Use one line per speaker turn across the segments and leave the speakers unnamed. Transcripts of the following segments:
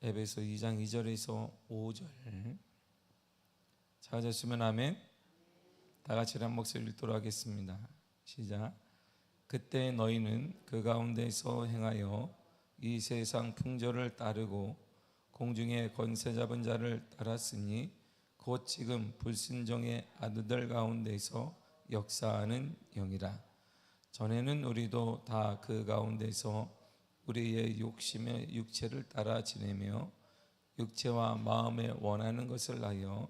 에베소 2장 2절에서 5절 찾으셨으면 아멘. 다 같이 한 목소리 읽도록 하겠습니다. 시작. 그때 너희는 그 가운데서 행하여 이 세상 풍조를 따르고 공중의 권세 잡은 자를 따랐으니 곧 지금 불순종의 아들들 가운데서 역사하는 영이라. 전에는 우리도 다 그 가운데서 우리의 욕심의 육체를 따라 지내며 육체와 마음에 원하는 것을 하여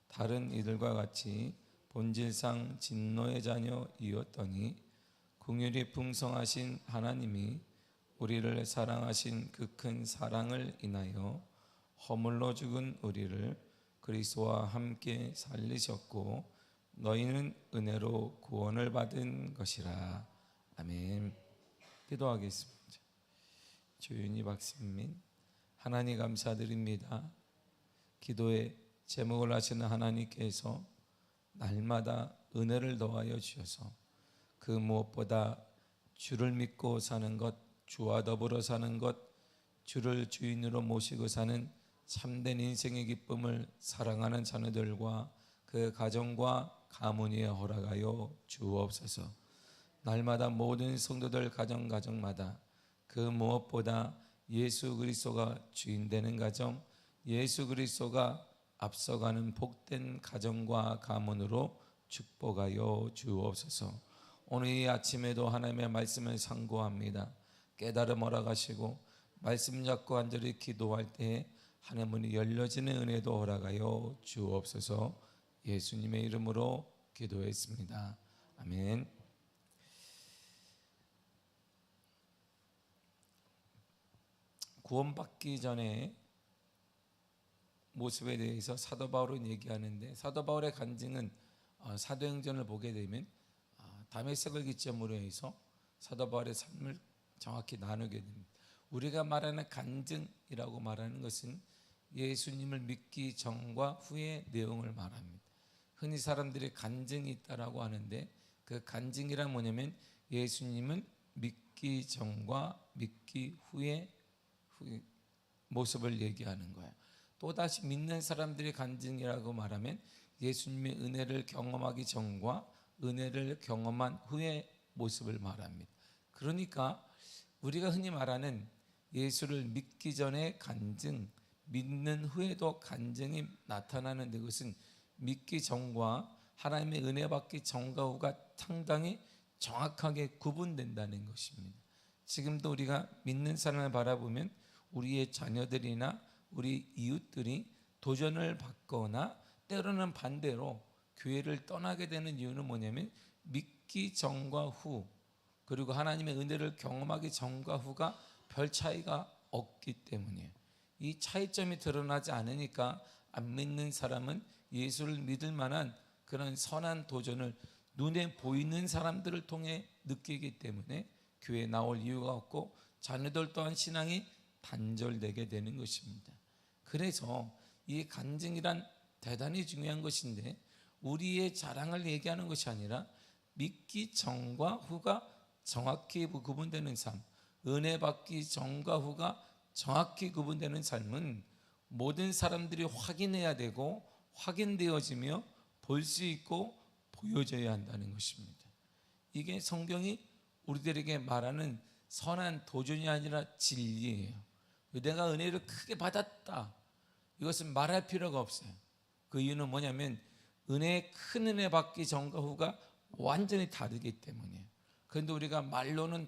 다른 이들과 같이 본질상 진노의 자녀이었더니 긍휼이 풍성하신 하나님이 우리를 사랑하신 그 큰 사랑을 인하여 허물로 죽은 우리를 그리스도와 함께 살리셨고 너희는 은혜로 구원을 받은 것이라. 아멘. 기도하겠습니다. 주윤희 박선민, 하나님 감사드립니다. 기도에 제목을 하시는 하나님께서 날마다 은혜를 더하여 주셔서 그 무엇보다 주를 믿고 사는 것, 주와 더불어 사는 것, 주를 주인으로 모시고 사는 참된 인생의 기쁨을 사랑하는 자녀들과 그 가정과 가문에 허락하여 주옵소서. 날마다 모든 성도들 가정마다 그 무엇보다 예수 그리스도가 주인 되는 가정, 예수 그리스도가 앞서가는 복된 가정과 가문으로 축복하여 주옵소서. 오늘 이 아침에도 하나님의 말씀을 상고합니다. 깨달음 허락하시고 말씀 잡고 간절히 기도할 때 하나님 문이 열려지는 은혜도 허락하여 주옵소서. 예수님의 이름으로 기도했습니다. 아멘. 구원받기 전에 모습에 대해서 사도 바울은 얘기하는데, 사도 바울의 간증은 사도행전을 보게 되면 다메섹을 기점으로 해서 사도 바울의 삶을 정확히 나누게 됩니다. 우리가 말하는 간증이라고 말하는 것은 예수님을 믿기 전과 후의 내용을 말합니다. 흔히 사람들이 간증이 있다라고 하는데 그 간증이란 뭐냐면 예수님을 믿기 전과 믿기 후의 모습을 얘기하는 거예요. 또다시 믿는 사람들의 간증이라고 말하면 예수님의 은혜를 경험하기 전과 은혜를 경험한 후의 모습을 말합니다. 그러니까 우리가 흔히 말하는 예수를 믿기 전에 간증, 믿는 후에도 간증이 나타나는 것은 믿기 전과 하나님의 은혜 받기 전과 후가 상당히 정확하게 구분된다는 것입니다. 지금도 우리가 믿는 사람을 바라보면 우리의 자녀들이나 우리 이웃들이 도전을 받거나 때로는 반대로 교회를 떠나게 되는 이유는 뭐냐면 믿기 전과 후, 그리고 하나님의 은혜를 경험하기 전과 후가 별 차이가 없기 때문이에요. 이 차이점이 드러나지 않으니까 안 믿는 사람은 예수를 믿을 만한 그런 선한 도전을 눈에 보이는 사람들을 통해 느끼기 때문에 교회에 나올 이유가 없고 자녀들 또한 신앙이 단절되게 되는 것입니다. 그래서 이 간증이란 대단히 중요한 것인데 우리의 자랑을 얘기하는 것이 아니라 믿기 전과 후가 정확히 구분되는 삶, 은혜 받기 전과 후가 정확히 구분되는 삶은 모든 사람들이 확인해야 되고 확인되어지며 볼 수 있고 보여져야 한다는 것입니다. 이게 성경이 우리들에게 말하는 선한 도전이 아니라 진리예요. 내가 은혜를 크게 받았다, 이것은 말할 필요가 없어요. 그 이유는 뭐냐면 큰 은혜 받기 전과 후가 완전히 다르기 때문이에요. 그런데 우리가 말로는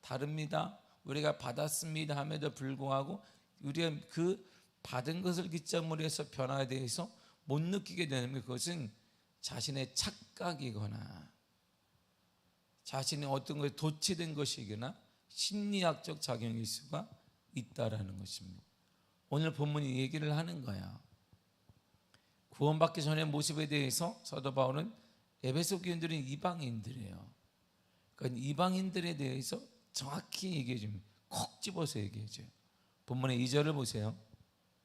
다릅니다, 우리가 받았습니다 함에도 불구하고 우리가 그 받은 것을 기점으로 해서 변화에 대해서 못 느끼게 되는 것, 그것은 자신의 착각이거나 자신의 어떤 것에 도취된 것이거나 심리학적 작용일 수가 있다라는 것입니다. 오늘 본문이 얘기를 하는 거야. 구원받기 전의 모습에 대해서 사도 바울은 에베소 교인들은 이방인들이에요. 그러니까 이방인들에 대해서 정확히 얘기해 줍니다. 콕 집어서 얘기해 줘요. 본문의 2절을 보세요.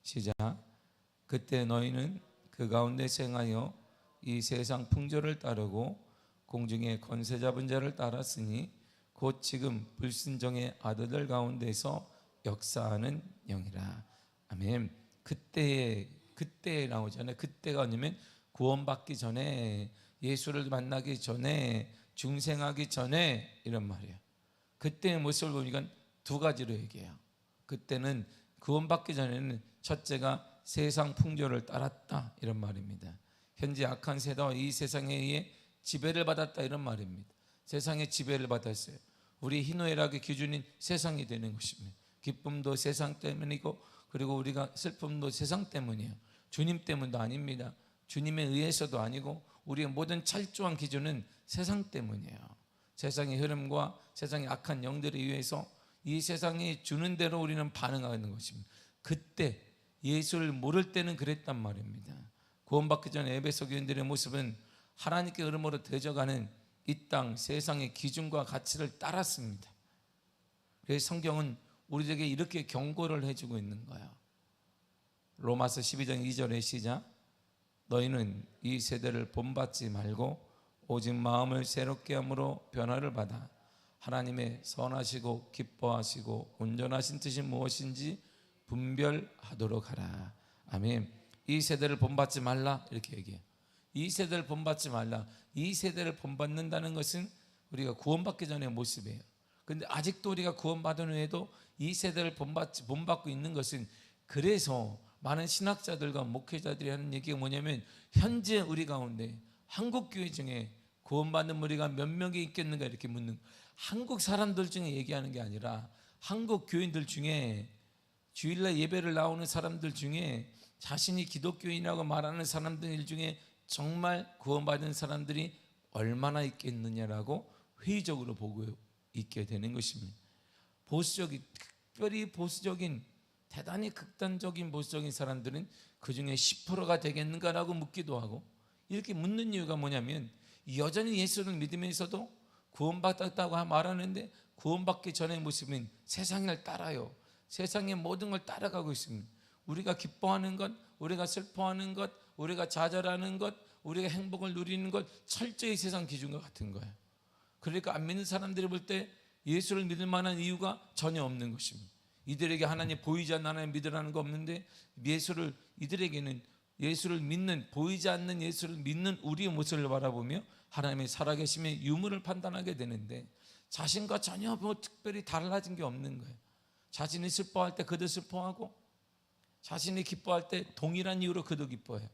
시작. 그때 너희는 그 가운데 행하여 이 세상 풍조를 따르고 공중의 권세 잡은 자를 따랐으니 곧 지금 불순종의 아들들 가운데서 역사하는 영이라. 아멘. 아멘. 그때 나오잖아요. 그때가 아니면 구원받기 전에, 예수를 만나기 전에, 중생하기 전에, 이런 말이에요. 그때의 모습을 보니까 두 가지로 얘기해요. 그때는 구원받기 전에는 첫째가 세상 풍조를 따랐다, 이런 말입니다. 현재 악한 세대와 이 세상에 의해 지배를 받았다, 이런 말입니다. 세상의 지배를 받았어요. 우리 희노애락의 기준인 세상이 되는 것입니다. 기쁨도 세상 때문이고, 그리고 우리가 슬픔도 세상 때문이에요. 주님 때문도 아닙니다. 주님에 의해서도 아니고, 우리의 모든 철저한 기준은 세상 때문이에요. 세상의 흐름과 세상의 악한 영들에 의해서 이 세상이 주는 대로 우리는 반응하는 것입니다. 그때 예수를 모를 때는 그랬단 말입니다. 구원받기 전에 에베소 교인들의 모습은 하나님께 흐름으로 되져가는 이 땅 세상의 기준과 가치를 따랐습니다. 그래서 성경은 우리에게 이렇게 경고를 해주고 있는 거예요. 로마서 12장 2절의 시작. 너희는 이 세대를 본받지 말고 오직 마음을 새롭게 함으로 변화를 받아 하나님의 선하시고 기뻐하시고 온전하신 뜻이 무엇인지 분별하도록 하라. 아멘. 이 세대를 본받지 말라, 이렇게 얘기해요. 이 세대를 본받지 말라. 이 세대를 본받는다는 것은 우리가 구원받기 전의 모습이에요. 그런데 아직도 우리가 구원받은 후에도 이 세대를 본받고 있는 것은, 그래서 많은 신학자들과 목회자들이 하는 얘기가 뭐냐면, 현재 우리 가운데 한국 교회 중에 구원받는 무리가 몇 명이 있겠는가, 이렇게 묻는, 한국 사람들 중에 얘기하는 게 아니라 한국 교인들 중에, 주일날 예배를 나오는 사람들 중에, 자신이 기독교인이라고 말하는 사람들 중에 정말 구원받은 사람들이 얼마나 있겠느냐라고 회의적으로 보고 있게 되는 것입니다. 보수적인, 특별히 보수적인, 대단히 극단적인 보수적인 사람들은 그 중에 10%가 되겠는가라고 묻기도 하고, 이렇게 묻는 이유가 뭐냐면, 여전히 예수를 믿으면서도 구원받았다고 말하는데 구원받기 전의 모습은 세상을 따라요. 세상의 모든 걸 따라가고 있습니다. 우리가 기뻐하는 것, 우리가 슬퍼하는 것, 우리가 좌절하는 것, 우리가 행복을 누리는 것, 철저히 세상 기준과 같은 거예요. 그러니까 안 믿는 사람들이 볼 때 예수를 믿을 만한 이유가 전혀 없는 것입니다. 이들에게 하나님 보이지 않는 하나님 믿으라는 거 없는데, 이들에게는 예수를 믿는, 보이지 않는 예수를 믿는 우리의 모습을 바라보며 하나님의 살아계심의 유무를 판단하게 되는데, 자신과 전혀 특별히 달라진 게 없는 거예요. 자신이 슬퍼할 때 그도 슬퍼하고, 자신이 기뻐할 때 동일한 이유로 그도 기뻐해요.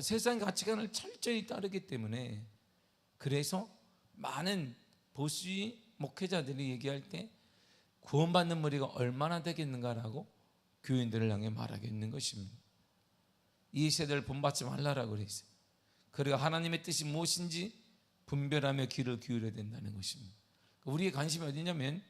세상 가치관을 철저히 따르기 때문에, 그래서 많은 보수의 목회자들이 얘기할 때 구원받는 무리가 얼마나 되겠는가라고 교인들을 향해 말하고 있는 것입니다. 이 세대를 본받지 말라라고 그랬어요. 그리고 하나님의 뜻이 무엇인지 분별하며 귀를 기울여야 된다는 것입니다. 우리의 관심이 어디냐면,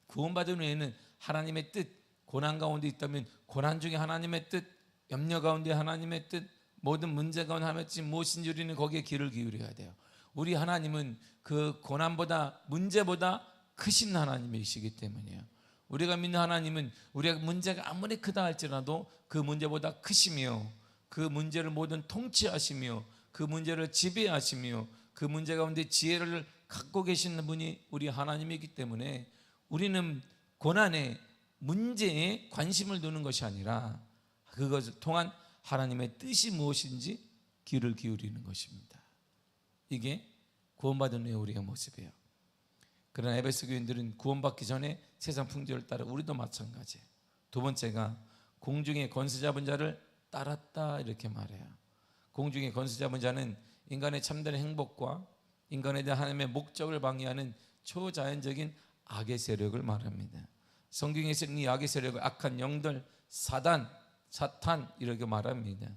구원받은 후에는 하나님의 뜻, 고난 가운데 있다면 고난 중에 하나님의 뜻, 염려 가운데 하나님의 뜻, 모든 문제 가운데 하나님의 뜻이 무엇인지 우리는 거기에 귀를 기울여야 돼요. 우리 하나님은 그 고난보다, 문제보다 크신 하나님이시기 때문이에요. 우리가 믿는 하나님은 우리가 문제가 아무리 크다 할지라도 그 문제보다 크시며, 그 문제를 모든 통치하시며, 그 문제를 지배하시며, 그 문제 가운데 지혜를 갖고 계시는 분이 우리 하나님이기 때문에, 우리는 고난의 문제에 관심을 두는 것이 아니라 그것을 통한 하나님의 뜻이 무엇인지 귀를 기울이는 것입니다. 이게 구원받은 후의 우리의 모습이에요. 그러나 에베소 교인들은 구원받기 전에 세상 풍조를 따라, 우리도 마찬가지예요. 두 번째가 공중의 권세 잡은 자를 따랐다, 이렇게 말해요. 공중의 권세 잡은 자는 인간의 참된 행복과 인간에 대한 하나님의 목적을 방해하는 초자연적인 악의 세력을 말합니다. 성경에서는 이 악의 세력을 악한 영들, 사탄 이렇게 말합니다.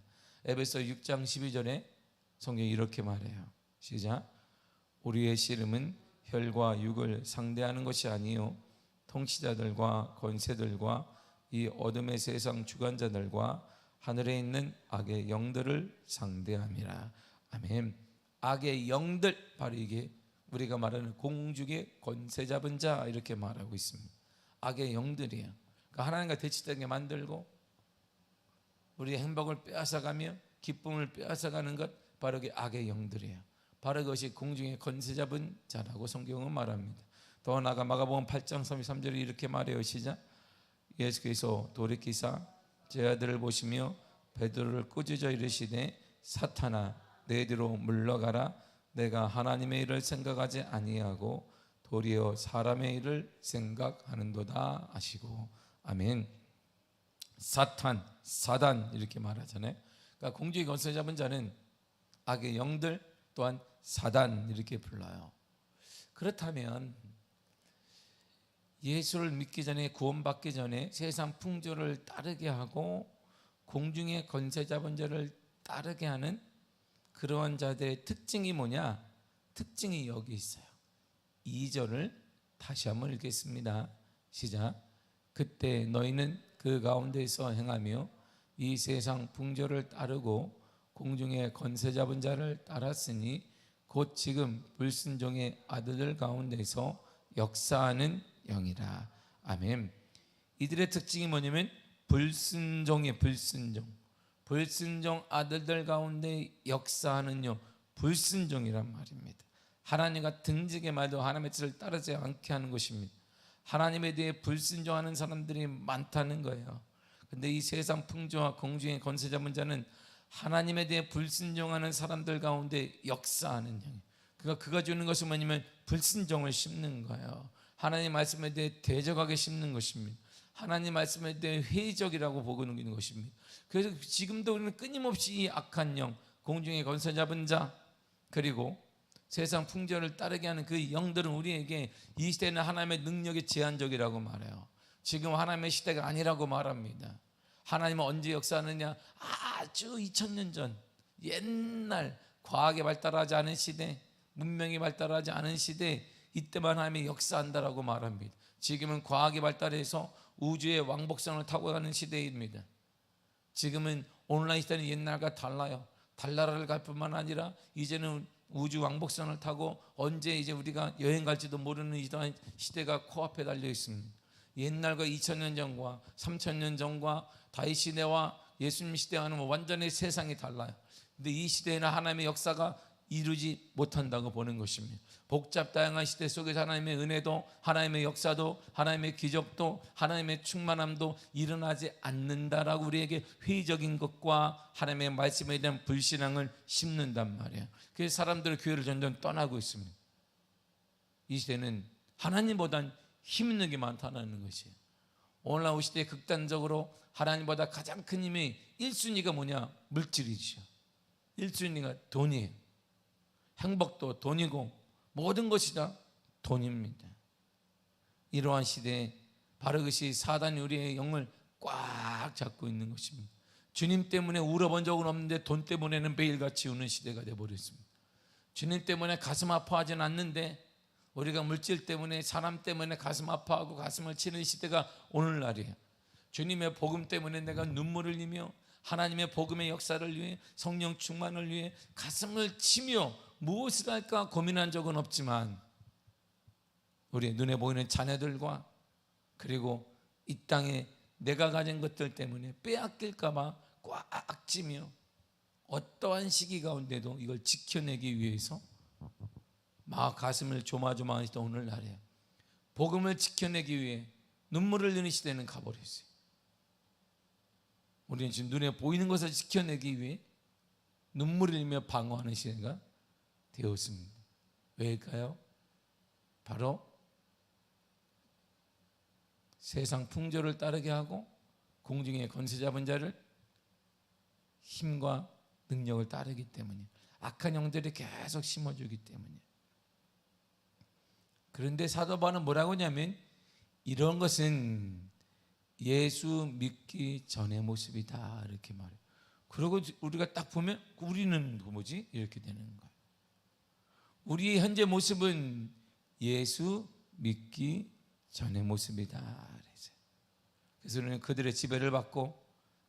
에베소 6장 12절에 성경이 이렇게 말해요. 시작. 우리의 씨름은 혈과 육을 상대하는 것이 아니요 통치자들과 권세들과 이 어둠의 세상 주관자들과 하늘에 있는 악의 영들을 상대함이라. 아멘. 악의 영들, 바로 이게 우리가 말하는 공중의 권세 잡은 자, 이렇게 말하고 있습니다. 악의 영들이에요. 그러니까 하나님과 대치되게 만들고 우리의 행복을 빼앗아가며 기쁨을 빼앗아가는 것, 바로 그게 악의 영들이에요. 바로 그것이 공중의 권세 잡은 자라고 성경은 말합니다. 더 나아가 마가복음 8장 33절에 이렇게 말해요. 시작. 예수께서 돌이키사 제 아들을 보시며 베드로를 꾸짖어 이르시되 사탄아 내 뒤로 물러가라. 내가 하나님의 일을 생각하지 아니하고 도리어 사람의 일을 생각하는도다 하시고. 아멘. 사탄, 사단 이렇게 말하잖아요. 그러니까 공중에 거슬려 잡은 자는 악의 영들, 또한 사단 이렇게 불러요. 그렇다면 예수를 믿기 전에, 구원받기 전에 세상 풍조를 따르게 하고 공중의 권세 잡은 자를 따르게 하는 그러한 자들의 특징이 뭐냐? 특징이 여기 있어요. 2절을 다시 한번 읽겠습니다. 시작. 그때 너희는 그 가운데서 행하며 이 세상 풍조를 따르고 공중의 권세 잡은 자를 따랐으니 곧 지금 불순종의 아들들 가운데서 역사하는 영이라. 아멘. 이들의 특징이 뭐냐면 불순종이에요. 불순종 아들들 가운데 역사하는 영, 불순종이란 말입니다. 하나님과 등지게 말도 하나님의 뜻을 따르지 않게 하는 것입니다. 하나님에 대해 불순종하는 사람들이 많다는 거예요. 근데 이 세상 풍조와 공중의 권세 잡은 자는 하나님에 대해 불순종하는 사람들 가운데 역사하는 영. 그러니까 그가 주는 것은 뭐냐면 불순종을 심는 거예요. 하나님 말씀에 대해 대적하게 심는 것입니다. 하나님 말씀에 대해 회의적이라고 보는 것입니다. 그래서 지금도 우리는 끊임없이 이 악한 영, 공중의 권세 잡은 자, 그리고 세상 풍조를 따르게 하는 그 영들은 우리에게 이 시대는 하나님의 능력이 제한적이라고 말해요. 지금 하나님의 시대가 아니라고 말합니다. 하나님은 언제 역사하느냐? 아주 2000년 전, 옛날 과학이 발달하지 않은 시대, 문명이 발달하지 않은 시대, 이때만 하나님이 역사한다라고 말합니다. 지금은 과학이 발달해서 우주의 왕복선을 타고 가는 시대입니다. 지금은 온라인 시대는 옛날과 달라요. 달나라를 갈 뿐만 아니라 이제는 우주 왕복선을 타고 언제 이제 우리가 여행 갈지도 모르는 이러한 시대가 코앞에 달려 있습니다. 옛날과 2000년 전과 3000년 전과 다윗 시대와 예수님 시대와는 완전히 세상이 달라요. 근데 이 시대에는 하나님의 역사가 이루지 못한다고 보는 것입니다. 복잡 다양한 시대 속에서 하나님의 은혜도, 하나님의 역사도, 하나님의 기적도, 하나님의 충만함도 일어나지 않는다라고 우리에게 회의적인 것과 하나님의 말씀에 대한 불신앙을 심는단 말이에요. 그래서 사람들은 교회를 점점 떠나고 있습니다. 이 시대는 하나님보단 힘 있는 게 많다는 것이에요. 오늘날 시대에 극단적으로 하나님보다 가장 큰 힘이 1순위가 뭐냐? 물질이죠. 1순위가 돈이에요. 행복도 돈이고 모든 것이 다 돈입니다. 이러한 시대에 바로 그것이 사단이 우리의 영을 꽉 잡고 있는 것입니다. 주님 때문에 울어본 적은 없는데 돈 때문에는 매일같이 우는 시대가 되어버렸습니다. 주님 때문에 가슴 아파하진 않는데 우리가 물질 때문에, 사람 때문에 가슴 아파하고 가슴을 치는 시대가 오늘날이에요. 주님의 복음 때문에 내가 눈물을 흘리며 하나님의 복음의 역사를 위해, 성령 충만을 위해 가슴을 치며 무엇을 할까 고민한 적은 없지만 우리 눈에 보이는 자녀들과 그리고 이 땅에 내가 가진 것들 때문에 빼앗길까 봐 꽉 찌며 어떠한 시기 가운데도 이걸 지켜내기 위해서 막 가슴을 조마조마하시던 오늘날에 복음을 지켜내기 위해 눈물을 흘리는 시대는 가버렸어요. 우리는 지금 눈에 보이는 것을 지켜내기 위해 눈물을 흘리며 방어하는 시대가 되었습니다. 왜일까요? 바로 세상 풍조를 따르게 하고 공중의 권세 잡은 자를 힘과 능력을 따르기 때문에, 악한 영들이 계속 심어주기 때문에. 그런데 사도 바울은 뭐라고 하냐면 이런 것은 예수 믿기 전의 모습이다 이렇게 말해요. 그리고 우리가 딱 보면 우리는 뭐지? 이렇게 되는 거예요. 우리의 현재 모습은 예수 믿기 전의 모습이다. 그래서 우리는 그들의 지배를 받고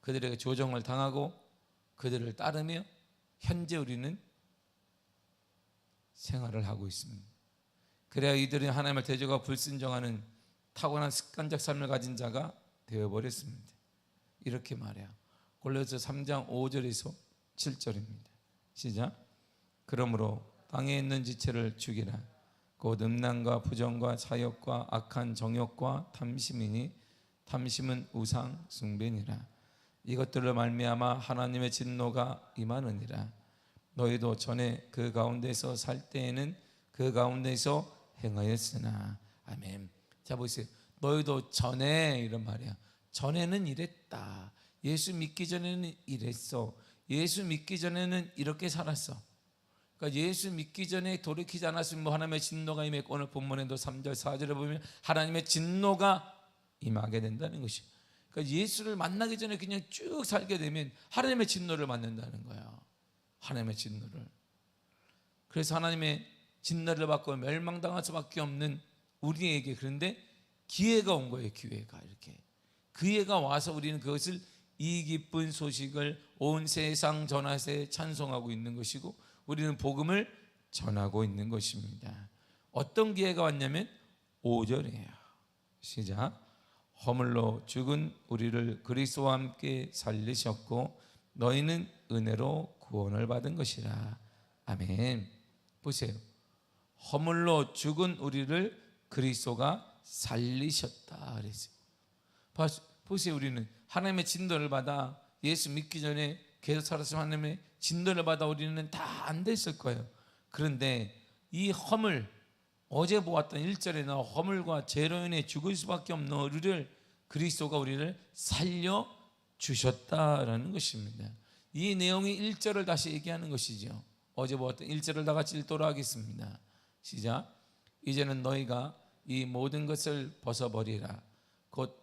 그들에게 조종을 당하고 그들을 따르며 현재 우리는 생활을 하고 있습니다. 그래야 이들은 하나님을 대적하고 불순종하는 타고난 습관적 삶을 가진 자가 되어버렸습니다. 이렇게 말해요. 골로새 3장 5절에서 7절입니다. 시작. 그러므로 땅에 있는 지체를 죽이라. 곧 음란과 부정과 사욕과 악한 정욕과 탐심이니 탐심은 우상 숭배니라. 이것들로 말미암아 하나님의 진노가 임하느니라. 너희도 전에 그 가운데서 살 때에는 그 가운데서 행하였으나. 아멘. 자 보세요. 너희도 전에 이런 말이야. 전에는 이랬다. 예수 믿기 전에는 이랬어. 예수 믿기 전에는 이렇게 살았어. 그러니까 예수 믿기 전에 돌이키지 않았으면 뭐 하나님의 진노가 임했고, 오늘 본문에도 3절 4절에 보면 하나님의 진노가 임하게 된다는 것이. 그러니까 예수를 만나기 전에 그냥 쭉 살게 되면 하나님의 진노를 만난다는 거야. 하나님의 진노를. 그래서 하나님의 진노를 받고 멸망당할 수밖에 없는 우리에게, 그런데 기회가 온 거예요. 기회가 이렇게 기회가 와서 우리는 그것을, 이 기쁜 소식을 온 세상 전하세 찬송하고 있는 것이고, 우리는 복음을 전하고 있는 것입니다. 어떤 기회가 왔냐면 5절이에요. 시작. 허물로 죽은 우리를 그리스도와 함께 살리셨고 너희는 은혜로 구원을 받은 것이라. 아멘. 보세요. 허물로 죽은 우리를 그리스도가 살리셨다 그랬어요. 보세요. 우리는 하나님의 진노를 받아 예수 믿기 전에 계속 살았으면 하나님의 진노를 받아 우리는 다 안 됐을 거예요. 그런데 이 허물, 어제 보았던 1절에 나 허물과 죄로 인해 죽을 수밖에 없는 우리를 그리스도가 우리를 살려 주셨다라는 것입니다. 이 내용이 1절을 다시 얘기하는 것이죠. 어제 보았던 1절을 다 같이 읽도록 하겠습니다. 시작. 이제는 너희가 이 모든 것을 벗어버리라. 곧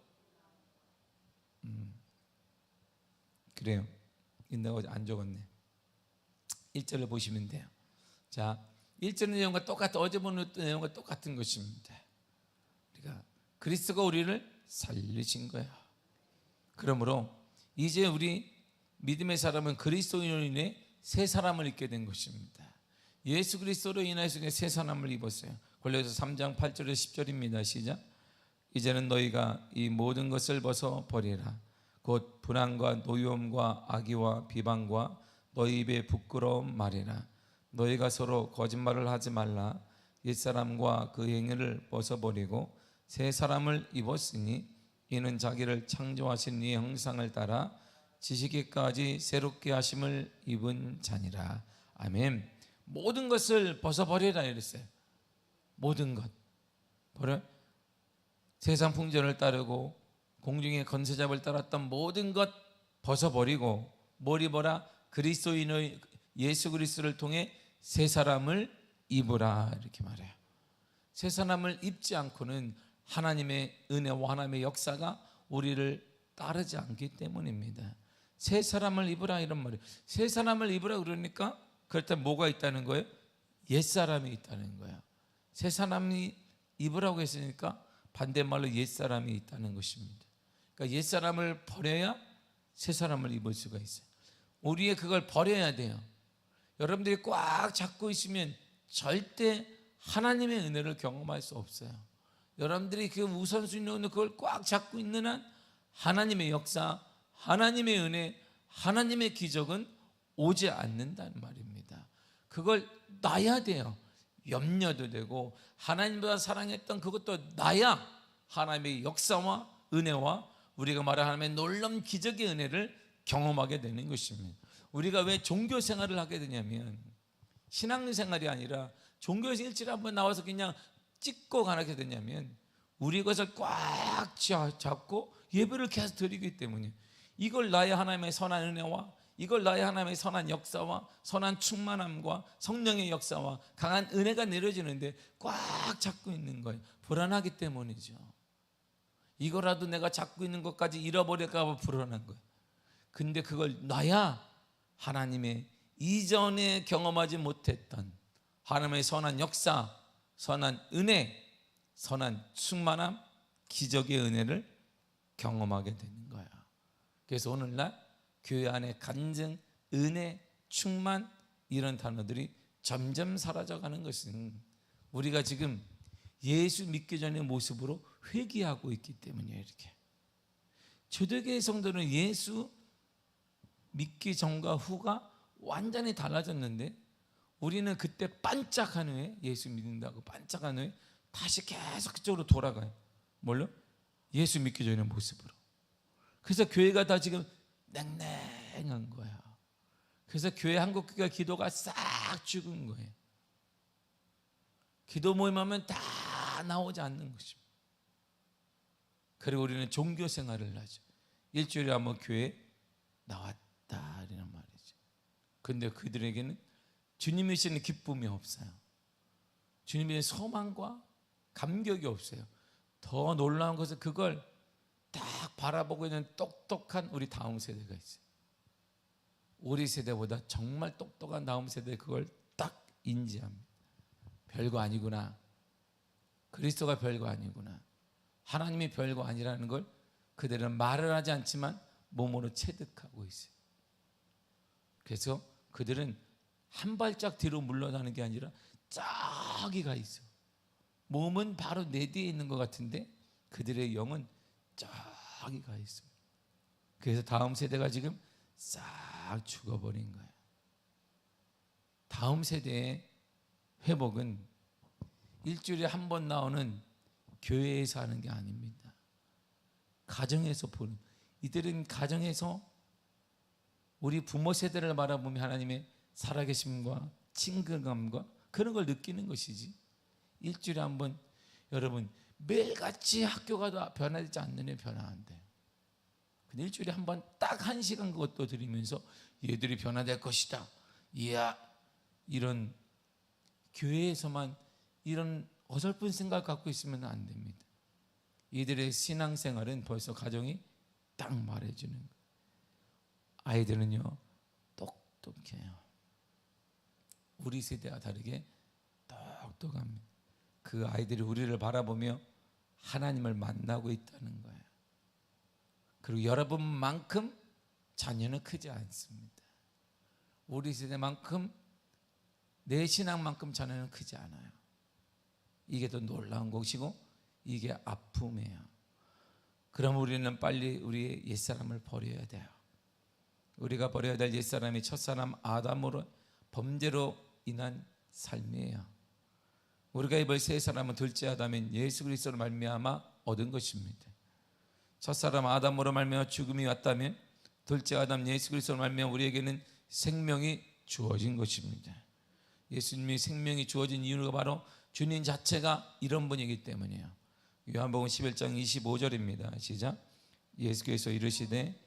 그래요. 내가 안 적었네. 1절을 보시면 돼요. 자, 1절 내용과 똑같은, 어제 본 내용과 똑같은 것입니다. 우리가 그리스도가 우리를 살리신 거야. 그러므로 이제 우리 믿음의 사람은 그리스도인으로 인해 새 사람을 입게 된 것입니다. 예수 그리스도로 인해서 새 사람을 입었어요. 골로새 3장 8절에서 10절입니다. 시작. 이제는 너희가 이 모든 것을 벗어 버리라. 곧 불안과 노여움과 악의와 비방과 너희 입에 부끄러운 말이라. 너희가 서로 거짓말을 하지 말라. 옛사람과 그 행위를 벗어버리고 새 사람을 입었으니 이는 자기를 창조하신 이 형상을 따라 지식에까지 새롭게 하심을 입은 자니라. 아멘. 모든 것을 벗어버리라 이랬어요. 모든 것 버려. 세상 풍전을 따르고 공중의 권세잡을 따랐던 모든 것 벗어버리고 뭘 입어라? 그리스도인의 예수 그리스도를 통해 새 사람을 입으라 이렇게 말해요. 새 사람을 입지 않고는 하나님의 은혜와 하나님의 역사가 우리를 따르지 않기 때문입니다. 새 사람을 입으라 이런 말이에요. 새 사람을 입으라 그러니까 그렇다면 뭐가 있다는 거예요? 옛사람이 있다는 거예요. 새 사람이 입으라고 했으니까 반대말로 옛사람이 있다는 것입니다. 그러니까 옛사람을 버려야 새 사람을 입을 수가 있어요. 우리의 그걸 버려야 돼요. 여러분들이 꽉 잡고 있으면 절대 하나님의 은혜를 경험할 수 없어요. 여러분들이 그 우선순위로 그걸 꽉 잡고 있는 한 하나님의 역사, 하나님의 은혜, 하나님의 기적은 오지 않는다는 말입니다. 그걸 놔야 돼요. 염려도 되고 하나님보다 사랑했던 그것도 놔야 하나님의 역사와 은혜와 우리가 말하는 하나님의 놀라운 기적의 은혜를 경험하게 되는 것입니다. 우리가 왜 종교 생활을 하게 되냐면 신앙생활이 아니라 종교에서 일주일에 한번 나와서 그냥 찍고 가게 되냐면 우리 것을 꽉 잡고 예배를 계속 드리기 때문에 이걸 나의 하나님의 선한 은혜와 이걸 나의 하나님의 선한 역사와 선한 충만함과 성령의 역사와 강한 은혜가 내려지는데 꽉 잡고 있는 거예요. 불안하기 때문이죠. 이거라도 내가 잡고 있는 것까지 잃어버릴까 봐 불안한 거예요. 근데 그걸 놔야 하나님의 이전에 경험하지 못했던 하나님의 선한 역사, 선한 은혜, 선한 충만함, 기적의 은혜를 경험하게 되는 거야. 그래서 오늘날 교회 안에 간증, 은혜, 충만 이런 단어들이 점점 사라져가는 것은 우리가 지금 예수 믿기 전의 모습으로 회귀하고 있기 때문이에요. 이렇게 초대교회 성도는 예수 믿기 전과 후가 완전히 달라졌는데 우리는 그때 반짝한 후에 예수 믿는다고 반짝한 후에 다시 계속 그쪽으로 돌아가요. 뭘로? 예수 믿기 전의 모습으로. 그래서 교회가 다 지금 냉랭한 거야. 그래서 교회 한국교회 기도가 싹 죽은 거예요. 기도 모임하면 다 나오지 않는 것입니다. 그리고 우리는 종교 생활을 하죠. 일주일에 한번 교회에 나왔다 이런 말이죠. 그런데 그들에게는 주님이 주시는 기쁨이 없어요. 주님의 소망과 감격이 없어요. 더 놀라운 것은 그걸 딱 바라보고 있는 똑똑한 우리 다음 세대가 있어요. 우리 세대보다 정말 똑똑한 다음 세대 그걸 딱 인지합니다. 별거 아니구나. 그리스도가 별거 아니구나. 하나님이 별거 아니라는 걸 그들은 말을 하지 않지만 몸으로 체득하고 있어요. 그래서 그들은 한 발짝 뒤로 물러나는 게 아니라 저기 가 있어. 몸은 바로 내 뒤에 있는 것 같은데 그들의 영은 저기 가 있습니다. 그래서 다음 세대가 지금 싹 죽어버린 거예요. 다음 세대의 회복은 일주일에 한 번 나오는 교회에서 하는 게 아닙니다. 가정에서 보는, 이들은 가정에서 우리 부모 세대를 바라보며 하나님의 살아계심과 친근감과 그런 걸 느끼는 것이지, 일주일에 한 번, 여러분 매일같이 학교 가도 변화되지 않는 애 변화 안 돼요. 근데 일주일에 한 번 딱 1시간 그것도 드리면서 얘들이 변화될 것이다, 이야, 이런 교회에서만 이런 어설픈 생각 갖고 있으면 안 됩니다. 이들의 신앙생활은 벌써 가정이 딱 말해주는 거예요. 아이들은요 똑똑해요. 우리 세대와 다르게 똑똑합니다. 그 아이들이 우리를 바라보며 하나님을 만나고 있다는 거예요. 그리고 여러분만큼 자녀는 크지 않습니다. 우리 세대만큼, 내 신앙만큼 자녀는 크지 않아요. 이게 더 놀라운 것이고 이게 아픔이에요. 그럼 우리는 빨리 우리의 옛사람을 버려야 돼요. 우리가 버려야 될 옛사람이 첫사람 아담으로 범죄로 인한 삶이에요. 우리가 입을 새 사람은 둘째 아담인 예수 그리스도로 말미암아 얻은 것입니다. 첫사람 아담으로 말미암아 죽음이 왔다면 둘째 아담 예수 그리스도로 말미암아 우리에게는 생명이 주어진 것입니다. 예수님이 생명이 주어진 이유가 바로 주님 자체가 이런 분이기 때문이에요. 요한복음 11장 25절입니다. 시작. 예수께서 이르시되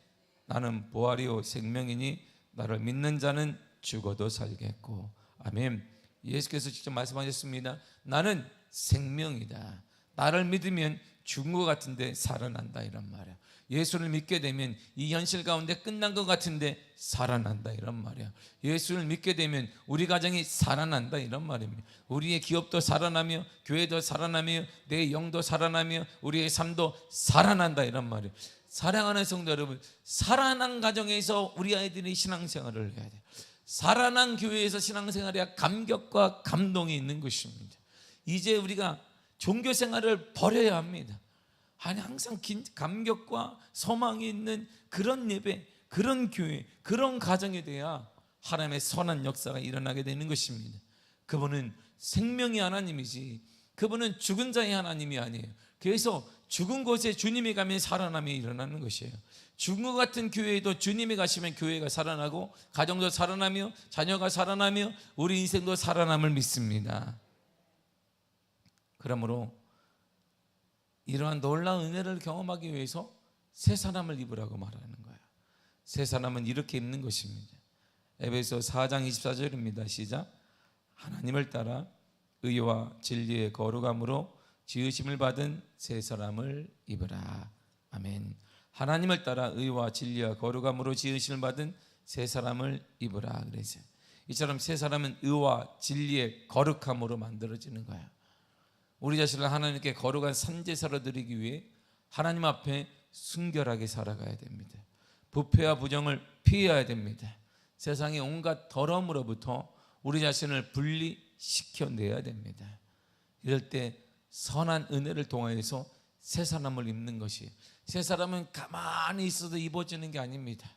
나는 부활이요 생명이니 나를 믿는 자는 죽어도 살겠고. 아멘. 예수께서 직접 말씀하셨습니다. 나는 생명이다. 나를 믿으면 죽은 것 같은데 살아난다, 이런 말이야. 예수를 믿게 되면 이 현실 가운데 끝난 것 같은데 살아난다, 이런 말이야. 예수를 믿게 되면 우리 가정이 살아난다, 이런 말입니다. 우리의 기업도 살아나며 교회도 살아나며 내 영도 살아나며 우리의 삶도 살아난다, 이런 말이에요. 사랑하는 성도 여러분, 살아난 가정에서 우리 아이들이 신앙생활을 해야 돼요. 살아난 교회에서 신앙생활해야 감격과 감동이 있는 것입니다. 이제 우리가 종교생활을 버려야 합니다. 아니, 항상 감격과 소망이 있는 그런 예배, 그런 교회, 그런 가정이 돼야 하나님의 선한 역사가 일어나게 되는 것입니다. 그분은 생명의 하나님이지 그분은 죽은 자의 하나님이 아니에요. 그래서 죽은 곳에 주님이 가면 살아남이 일어나는 것이에요. 죽은 것 같은 교회에도 주님이 가시면 교회가 살아나고 가정도 살아나며 자녀가 살아나며 우리 인생도 살아남을 믿습니다. 그러므로 이러한 놀라운 은혜를 경험하기 위해서 새 사람을 입으라고 말하는 거예요. 새 사람은 이렇게 입는 것입니다. 에베소 4장 24절입니다. 시작. 하나님을 따라 의와 진리의 거룩함으로 지으심을 받은 새 사람을 입으라. 아멘. 하나님을 따라 의와 진리와 거룩함으로 지으심을 받은 새 사람을 입으라 그랬어요. 이처럼 새 사람은 의와 진리의 거룩함으로 만들어지는 거예요. 우리 자신을 하나님께 거룩한 산제사로 드리기 위해 하나님 앞에 순결하게 살아가야 됩니다. 부패와 부정을 피해야 됩니다. 세상의 온갖 더러움으로부터 우리 자신을 분리시켜내야 됩니다. 이럴 때 선한 은혜를 통하여서 새 사람을 입는 것이, 새 사람은 가만히 있어도 입어지는 게 아닙니다.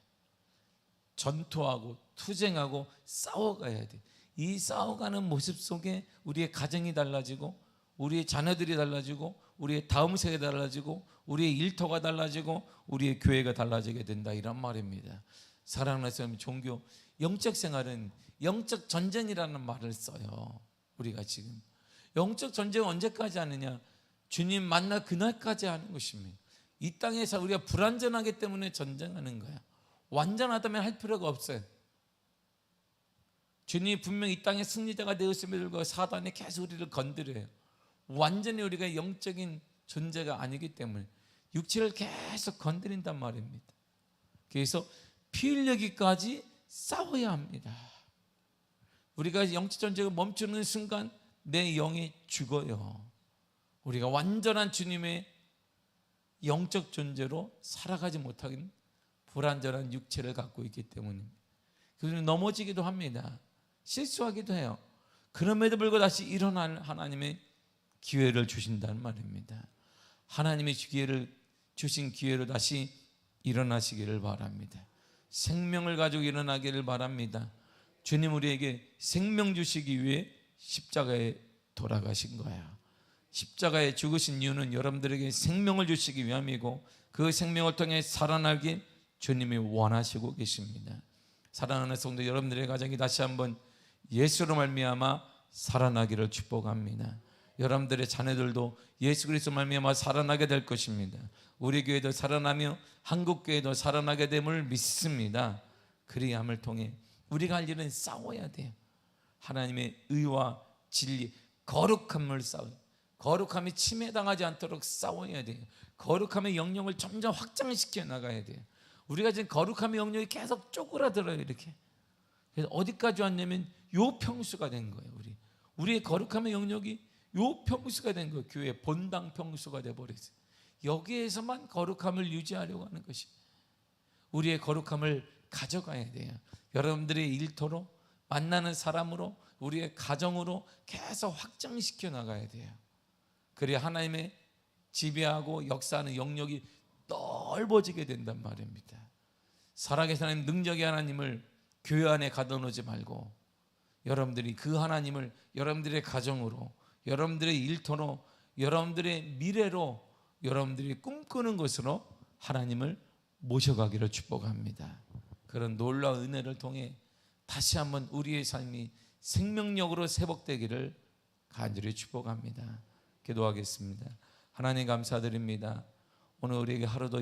전투하고 투쟁하고 싸워가야 돼. 이 싸워가는 모습 속에 우리의 가정이 달라지고 우리의 자녀들이 달라지고 우리의 다음 세대가 달라지고 우리의 일터가 달라지고 우리의 교회가 달라지게 된다, 이란 말입니다. 사랑하는 성도, 종교 영적 생활은 영적 전쟁이라는 말을 써요. 우리가 지금 영적 전쟁은 언제까지 하느냐? 주님 만나 그날까지 하는 것입니다. 이 땅에서 우리가 불완전하기 때문에 전쟁하는 거야. 완전하다면 할 필요가 없어요. 주님이 분명히 이 땅의 승리자가 되었음에도 불구하고 사단이 계속 우리를 건드려요. 완전히 우리가 영적인 존재가 아니기 때문에 육체를 계속 건드린단 말입니다. 그래서 피 흘리기까지 싸워야 합니다. 우리가 영적 전쟁을 멈추는 순간 내 영이 죽어요. 우리가 완전한 주님의 영적 존재로 살아가지 못하긴 불완전한 육체를 갖고 있기 때문입니다. 그래서 넘어지기도 합니다. 실수하기도 해요. 그럼에도 불구하고 다시 일어날 하나님의 기회를 주신다는 말입니다. 하나님의 주신 기회로 다시 일어나시기를 바랍니다. 생명을 가지고 일어나기를 바랍니다. 주님 우리에게 생명 주시기 위해 십자가에 돌아가신 거야. 십자가에 죽으신 이유는 여러분들에게 생명을 주시기 위함이고 그 생명을 통해 살아나길 주님이 원하시고 계십니다. 사랑하는 성도 여러분들의 가정이 다시 한번 예수로 말미암아 살아나기를 축복합니다. 여러분들의 자녀들도 예수 그리스도 말미암아 살아나게 될 것입니다. 우리 교회도 살아나며 한국 교회도 살아나게 됨을 믿습니다. 그리함을 통해 우리가 할 일은 싸워야 돼요. 하나님의 의와 진리, 거룩함을 싸워요. 거룩함이 침해당하지 않도록 싸워야 돼요. 거룩함의 영역을 점점 확장시켜 나가야 돼요. 우리가 지금 거룩함의 영역이 계속 쪼그라들어요. 이렇게. 그래서 어디까지 왔냐면 요평수가 된 거예요. 우리의 거룩함의 영역이 요평수가 된 거예요. 교회 본당 평수가 돼버렸어요. 여기에서만 거룩함을 유지하려고 하는 것이, 우리의 거룩함을 가져가야 돼요. 여러분들의 일터로, 만나는 사람으로, 우리의 가정으로 계속 확장시켜 나가야 돼요. 그래야 하나님의 지배하고 역사하는 영역이 넓어지게 된단 말입니다. 살아계신 하나님, 능력의 하나님을 교회 안에 가둬놓지 말고 여러분들이 그 하나님을 여러분들의 가정으로, 여러분들의 일터로, 여러분들의 미래로, 여러분들이 꿈꾸는 것으로 하나님을 모셔가기를 축복합니다. 그런 놀라운 은혜를 통해 다시 한번 우리의 삶이 생명력으로 회복되기를 간절히 축복합니다. 기도하겠습니다. 하나님 감사드립니다. 오늘 우리에게 하루도